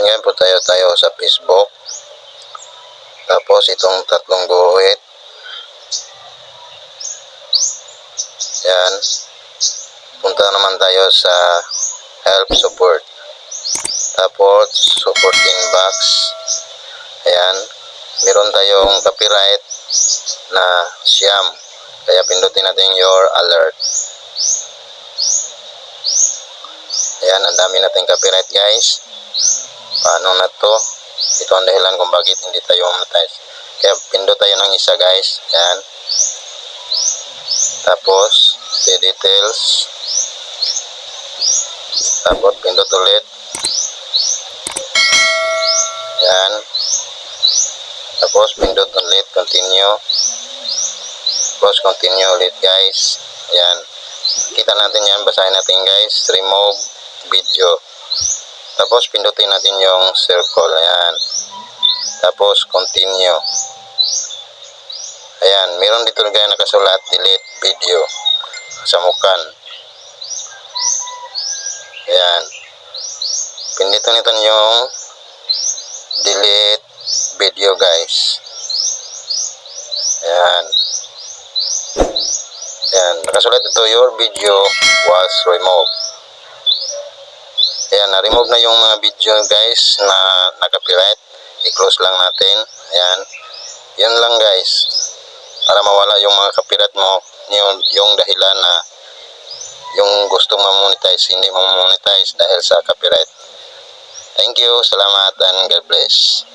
Ngayon po tayo sa Facebook. Tapos itong tatlong guhit. Yan. Punta naman tayo sa help support. Tapos support inbox. Ayan. Meron tayong copyright na siyam. Kaya pindutin natin your alert. Ayan, ang dami natin copyright guys. Paano na to? Ito ang dahilan kung bakit hindi tayo monetize. Kaya pindot tayo ng isa guys. Ayan. Tapos see details. Tapos pindot ulit. Ayan. Tapos pindot ulit, continue. Tapos continue ulit guys. Ayan. Kita natin yan, basahin natin guys. Remove video. Tapos pindutin natin yung circle. Ayan. Tapos continue. Ayan. Meron dito guys nakasulat delete video. Samukan. Ayan. Pindutin natin yung delete video guys. Ayan. Ayan. Nakasulat ito your video was removed. Ayan, na-remove na yung mga video guys na naka-copyright. I-close lang natin. Ayan. Yun lang guys. Para mawala yung mga copyright mo. Yung dahilan na yung gusto ma-monetize, hindi ma-monetize dahil sa copyright. Thank you. Salamat and God bless.